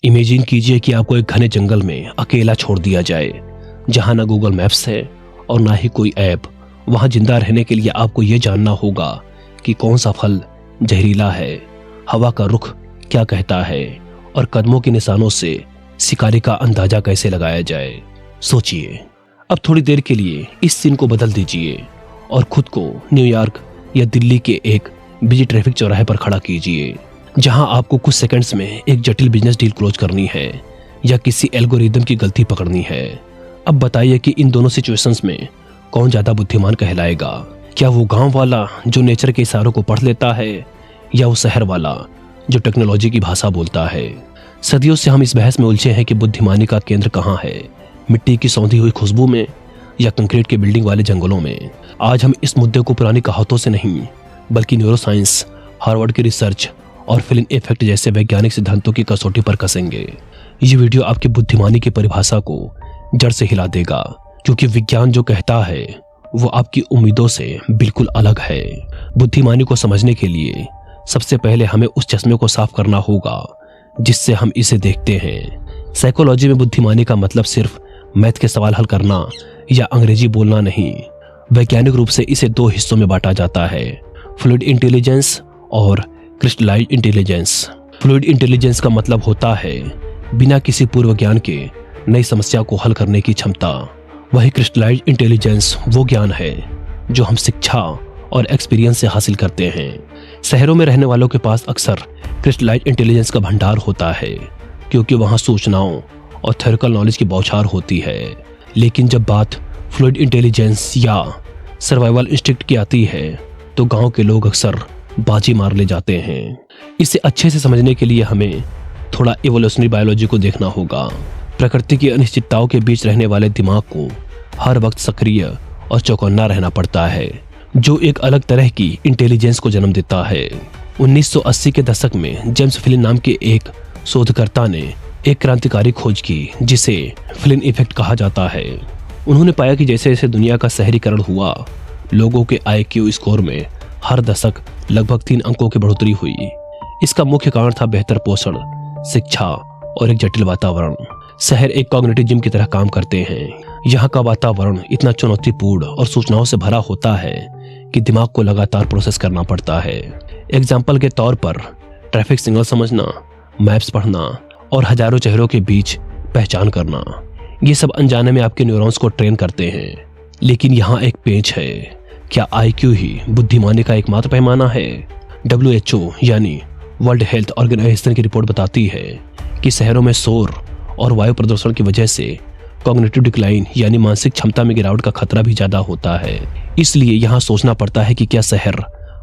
Imagine कीजिए कि आपको एक घने जंगल में अकेला छोड़ दिया जाए, जहां ना गूगल मैप्स है और ना ही कोई ऐप। वहां जिंदा रहने के लिए आपको यह जानना होगा कि कौन सा फल जहरीला है, हवा का रुख क्या कहता है और कदमों के निशानों से शिकारी का अंदाजा कैसे लगाया जाए। सोचिए, अब थोड़ी देर के लिए इस सीन को बदल दीजिए और खुद को न्यूयॉर्क या दिल्ली के एक बिजी ट्रैफिक चौराहे पर खड़ा कीजिए, जहां आपको कुछ सेकंड्स में एक जटिल बिजनेस डील क्लोज करनी है या किसी एल्गोरिदम की गलती पकड़नी है। अब बताइए कि इन दोनों सिचुएशंस में कौन ज्यादा बुद्धिमान कहलाएगा? क्या वो गांव वाला जो नेचर के इशारों को पढ़ लेता है, या वो शहर वाला जो टेक्नोलॉजी की भाषा बोलता है? सदियों से हम इस बहस में उलझे हैं कि बुद्धिमानी का केंद्र कहाँ है, मिट्टी की सौंधी हुई खुशबू में या कंक्रीट के बिल्डिंग वाले जंगलों में। आज हम इस मुद्दे को पुरानी कहावतों से नहीं, बल्कि न्यूरोसाइंस, हार्वर्ड की रिसर्च और फिल्म इफेक्ट जैसे वैज्ञानिक सिद्धांतों की कसौटी पर कसेंगे। ये वीडियो आपकी बुद्धिमानी की परिभाषा को जड़ से हिला देगा, क्योंकि विज्ञान जो कहता है वो आपकी उम्मीदों से बिल्कुल अलग है। बुद्धिमानी को समझने के लिए सबसे पहले हमें उस चश्मे को साफ करना होगा जिससे हम इसे देखते हैं। साइकोलॉजी में बुद्धिमानी का मतलब सिर्फ मैथ के सवाल हल करना या अंग्रेजी बोलना नहीं। वैज्ञानिक रूप से इसे दो हिस्सों में बांटा जाता है, फ्लूइड इंटेलिजेंस और क्रिस्टलाइज्ड इंटेलिजेंस। फ्लूइड इंटेलिजेंस का मतलब होता है बिना किसी पूर्व ज्ञान के नई समस्या को हल करने की क्षमता। वही क्रिस्टलाइज्ड इंटेलिजेंस वो ज्ञान है जो हम शिक्षा और एक्सपीरियंस से हासिल करते हैं। शहरों में रहने वालों के पास अक्सर क्रिस्टलाइज्ड इंटेलिजेंस का भंडार होता है, क्योंकि वहां सूचनाओं और थ्योरिकल नॉलेज की बौछार होती है। लेकिन जब बात फ्लूइड इंटेलिजेंस या सर्वाइवल इंस्टिंक्ट की आती है, तो गांव के लोग अक्सर बाजी मार ले जाते हैं। इसे अच्छे से समझने के लिए हमें थोड़ा इवोल्यूशनरी बायोलॉजी को देखना होगा। प्रकृति की अनिश्चितताओं के बीच रहने वाले दिमाग को हर वक्त सक्रिय और चौकन्ना रहना पड़ता है, जो एक अलग तरह की इंटेलिजेंस को जन्म देता है। 1980 के दशक में जेम्स फ्लिन नाम के एक शोधकर्ता ने एक क्रांतिकारी खोज की, जिसे फ्लिन इफेक्ट कहा जाता है। उन्होंने पाया कि जैसे जैसे दुनिया का शहरीकरण हुआ, लोगों के IQ स्कोर में हर दशक लगभग 3 अंकों की बढ़ोतरी हुई। इसका मुख्य कारण था बेहतर पोषण, शिक्षा और एक जटिल वातावरण। शहर एक कॉग्निटिव जिम की तरह काम करते हैं। यहाँ का वातावरण इतना चुनौतीपूर्ण और सूचनाओं से भरा होता है कि दिमाग को लगातार प्रोसेस करना पड़ता है। एग्जाम्पल के तौर पर ट्रैफिक सिग्नल समझना, मैप्स पढ़ना और हजारों चेहरों के बीच पहचान करना, ये सब अनजाने में आपके न्यूरॉन्स को ट्रेन करते हैं। लेकिन यहाँ एक पेंच है, क्या IQ ही बुद्धिमानी का एकमात्र पैमाना है? WHO यानी वर्ल्ड हेल्थ ऑर्गेनाइजेशन की रिपोर्ट बताती है कि शहरों में शोर और वायु प्रदूषण की वजह से कॉग्निटिव डिक्लाइन यानी मानसिक क्षमता में गिरावट का खतरा भी ज्यादा होता है। इसलिए यहाँ सोचना पड़ता है कि क्या शहर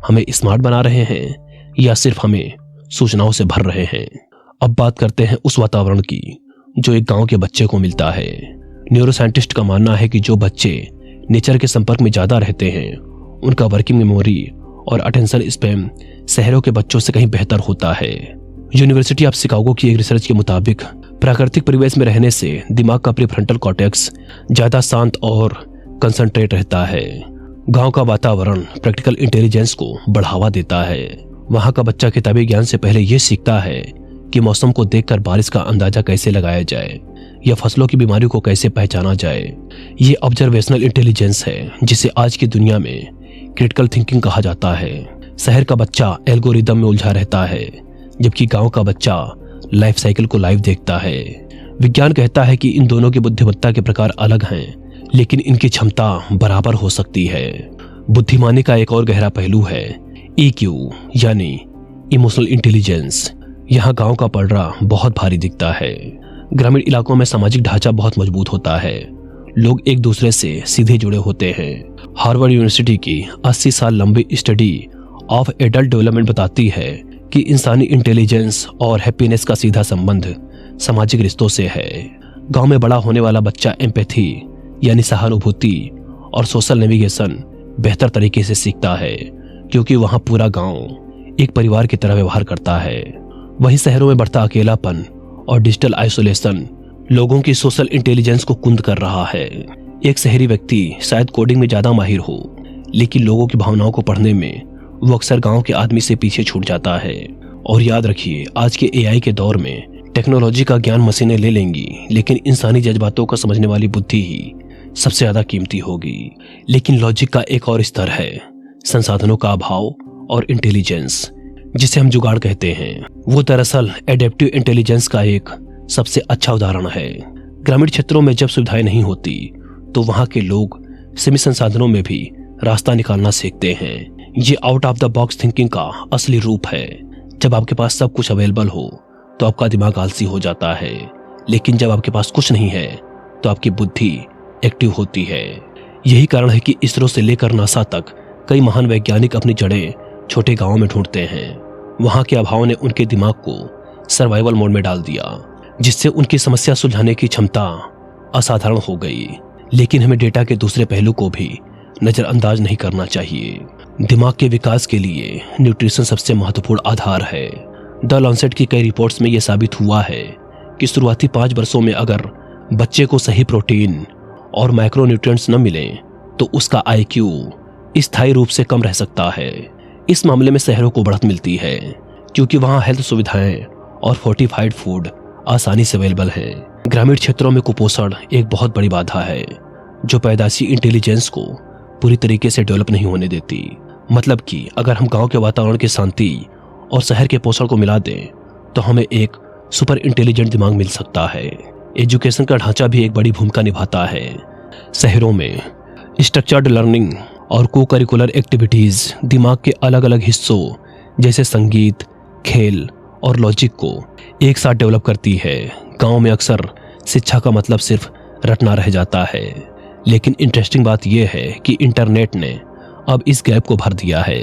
हमें स्मार्ट बना रहे हैं या सिर्फ हमें सूचनाओं से भर रहे हैं। अब बात करते हैं उस वातावरण की जो एक गांव के बच्चे को मिलता है। न्यूरोसाइंटिस्ट का मानना है कि जो बच्चे नेचर के संपर्क में ज्यादा रहते हैं, उनका वर्किंग मेमोरी और अटेंशन स्पैन शहरों के बच्चों से कहीं बेहतर होता है। यूनिवर्सिटी ऑफ शिकागो की एक रिसर्च के मुताबिक प्राकृतिक परिवेश में रहने से दिमाग का प्रीफ्रंटल कॉर्टेक्स ज्यादा शांत और कंसंट्रेट रहता है। गांव का वातावरण प्रैक्टिकल इंटेलिजेंस को बढ़ावा देता है। वहां का बच्चा किताबी ज्ञान से पहले यह सीखता है कि मौसम को देखकर बारिश का अंदाजा कैसे लगाया जाए या फसलों की बीमारी को कैसे पहचाना जाए। ये ऑब्जर्वेशनल इंटेलिजेंस है, जिसे आज की दुनिया में क्रिटिकल थिंकिंग कहा जाता है। शहर का बच्चा एल्गोरिदम में उलझा रहता है, जबकि गांव का बच्चा लाइफ साइकिल को लाइव देखता है। विज्ञान कहता है कि इन दोनों की बुद्धिमत्ता के प्रकार अलग हैं, लेकिन इनकी क्षमता बराबर हो सकती है। बुद्धिमानी का एक और गहरा पहलू है EQ यानी इमोशनल इंटेलिजेंस। यहाँ गांव का पलड़ा बहुत भारी दिखता है। ग्रामीण इलाकों में सामाजिक ढांचा बहुत मजबूत होता है, लोग एक दूसरे से सीधे जुड़े होते हैं। हार्वर्ड यूनिवर्सिटी की 80 साल लंबी स्टडी ऑफ एडल्ट डेवलपमेंट बताती है कि इंसानी इंटेलिजेंस और हैप्पीनेस का सीधा संबंध सामाजिक रिश्तों से है। गांव में बड़ा होने वाला बच्चा एम्पैथी यानी सहानुभूति और सोशल नेविगेशन बेहतर तरीके से सीखता है, क्योंकि वहां पूरा गांव एक परिवार की तरह व्यवहार करता है। वहीं शहरों में बढ़ता अकेलापन और डिजिटल आइसोलेशन लोगों की सोशल इंटेलिजेंस को कुंद कर रहा है। एक शहरी व्यक्ति शायद कोडिंग में ज्यादा माहिर हो, लेकिन लोगों की भावनाओं को पढ़ने में वो अक्सर गांव के आदमी से पीछे छूट जाता है। और याद रखिए, आज के AI के दौर में टेक्नोलॉजी का ज्ञान मशीनें ले लेंगी, लेकिन इंसानी जज्बातों को समझने वाली बुद्धि ही सबसे ज्यादा कीमती होगी। लेकिन लॉजिक का एक और स्तर है, संसाधनों का अभाव और इंटेलिजेंस, जिसे हम जुगाड़ कहते हैं। वो दरअसल एडेप्टिव इंटेलिजेंस का एक सबसे अच्छा उदाहरण है। ग्रामीण क्षेत्रों में जब सुविधाएं नहीं होती तो वहां के लोग सीमित संसाधनों में भी रास्ता निकालना सीखते हैं। ये out of the box thinking का असली रूप है। जब आपके पास सब कुछ अवेलेबल हो तो आपका दिमाग आलसी हो जाता है, लेकिन जब आपके पास कुछ नहीं है तो आपकी बुद्धि एक्टिव होती है। यही कारण है कि इसरो से लेकर नासा तक कई महान वैज्ञानिक अपनी जड़ें छोटे गांवों में ढूंढते हैं। वहां के अभाव ने उनके दिमाग को सर्वाइवल मोड में डाल दिया, जिससे उनकी समस्या सुलझाने की क्षमता असाधारण हो गई। लेकिन हमें डेटा के दूसरे पहलू को भी नजरअंदाज नहीं करना चाहिए। दिमाग के विकास के लिए न्यूट्रिशन सबसे महत्वपूर्ण आधार है। द लॉन्सेट की कई रिपोर्ट्स में यह साबित हुआ है कि शुरुआती 5 वर्षों में अगर बच्चे को सही प्रोटीन और माइक्रोन्यूट्रिएंट्स न मिलें तो उसका IQ स्थायी रूप से कम रह सकता है। इस मामले में शहरों को बढ़त मिलती है, क्योंकि वहां हेल्थ सुविधाएं और फोर्टिफाइड फूड आसानी से अवेलेबल है। ग्रामीण क्षेत्रों में कुपोषण एक बहुत बड़ी बाधा है, जो पैदाइशी इंटेलिजेंस को पूरी तरीके से डेवलप नहीं होने देती। मतलब कि अगर हम गांव के वातावरण की शांति और शहर के पोषण को मिला दें तो हमें एक सुपर इंटेलिजेंट दिमाग मिल सकता है। एजुकेशन का ढांचा भी एक बड़ी भूमिका निभाता है। शहरों में स्ट्रक्चर्ड लर्निंग और को करिकुलर एक्टिविटीज दिमाग के अलग अलग हिस्सों जैसे संगीत, खेल और लॉजिक को एक साथ डेवलप करती है। गांव में अक्सर शिक्षा का मतलब सिर्फ रटना रह जाता है, लेकिन इंटरेस्टिंग बात यह है कि इंटरनेट ने अब इस गैप को भर दिया है।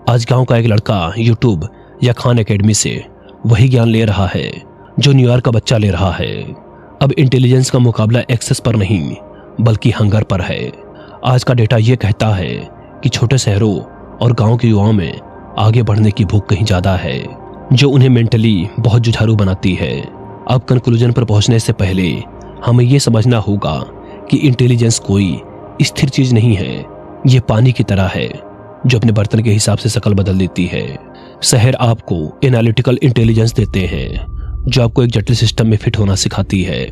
आज गांव का एक लड़का यूट्यूब या खान एकेडमी से वही ज्ञान ले रहा है जो न्यूयॉर्क का बच्चा ले रहा है। अब इंटेलिजेंस का मुकाबला एक्सेस पर नहीं बल्कि हंगर पर है। आज का डेटा यह कहता है कि छोटे शहरों और गांव के युवाओं में आगे बढ़ने की भूख कहीं ज्यादा है, जो उन्हें मेंटली बहुत जुझारू बनाती है। अब कंक्लूजन पर पहुंचने से पहले हमें यह समझना होगा कि इंटेलिजेंस कोई स्थिर चीज नहीं है। ये पानी की तरह है जो अपने बर्तन के हिसाब से शक्ल बदल देती है। शहर आपको एनालिटिकल इंटेलिजेंस देते हैं, जो आपको एक जटिल सिस्टम में फिट होना सिखाती है।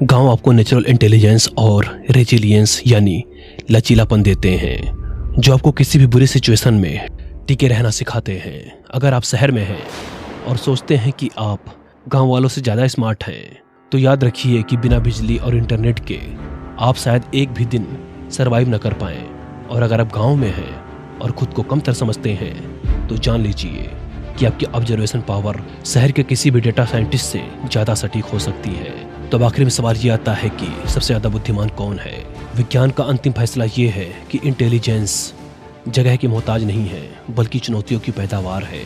गांव आपको नेचुरल इंटेलिजेंस और रेजिलियंस यानी लचीलापन देते हैं, जो आपको किसी भी बुरी सिचुएशन में टिके रहना सिखाते हैं। अगर आप शहर में हैं और सोचते हैं कि आप गांव वालों से ज़्यादा स्मार्ट हैं, तो याद रखिए कि बिना बिजली और इंटरनेट के आप शायद एक भी दिन सरवाइव न कर पाएं। और अगर आप गांव में हैं और खुद को कमतर समझते हैं तो जान लीजिए कि आपकी ऑब्जर्वेशन पावर शहर के किसी भी डेटा साइंटिस्ट से ज़्यादा सटीक हो सकती है। तो अब आखिर में सवाल ये आता है कि सबसे ज़्यादा बुद्धिमान कौन है। विज्ञान का अंतिम फैसला ये है कि इंटेलिजेंस जगह की मोहताज नहीं है बल्कि चुनौतियों की पैदावार है।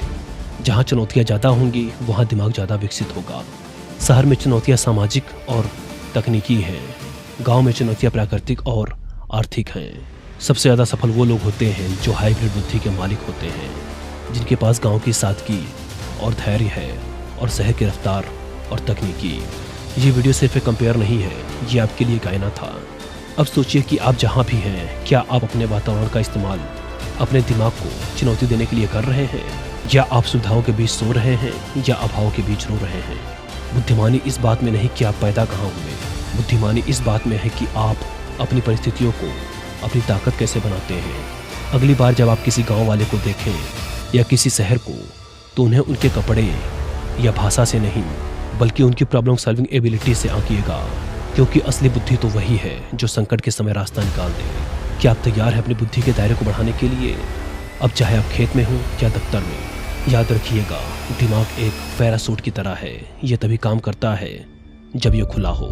जहाँ चुनौतियाँ ज़्यादा होंगी वहाँ दिमाग ज़्यादा विकसित होगा। शहर में चुनौतियाँ सामाजिक और तकनीकी हैं, गांव में चुनौतियाँ प्राकृतिक और आर्थिक हैं। सबसे ज़्यादा सफल वो लोग होते हैं जो हाइब्रिड बुद्धि के मालिक होते हैं, जिनके पास गांव की सादगी और धैर्य है और शहर की रफ्तार और तकनीकी। ये वीडियो सिर्फ एक कंपेयर नहीं है, ये आपके लिए गायना था। अब सोचिए कि आप जहाँ भी हैं, क्या आप अपने वातावरण का इस्तेमाल अपने दिमाग को चुनौती देने के लिए कर रहे हैं, या आप सुविधाओं के बीच सो रहे हैं या अभाव के बीच रो रहे हैं। बुद्धिमानी इस बात में नहीं कि आप पैदा कहाँ हुए, बुद्धिमानी इस बात में है कि आप अपनी परिस्थितियों को अपनी ताकत कैसे बनाते हैं। अगली बार जब आप किसी गांव वाले को देखें या किसी शहर को, तो उन्हें उनके कपड़े या भाषा से नहीं बल्कि उनकी प्रॉब्लम सॉल्विंग एबिलिटी से आंकिएगा, क्योंकि असली बुद्धि तो वही है जो संकट के समय रास्ता निकाल दे। क्या आप तैयार हैं अपनी बुद्धि के दायरे को बढ़ाने के लिए? अब चाहे आप खेत में हो या दफ्तर में, याद रखिएगा दिमाग एक पैराशूट की तरह है। यह तभी काम करता है जब यह खुला हो।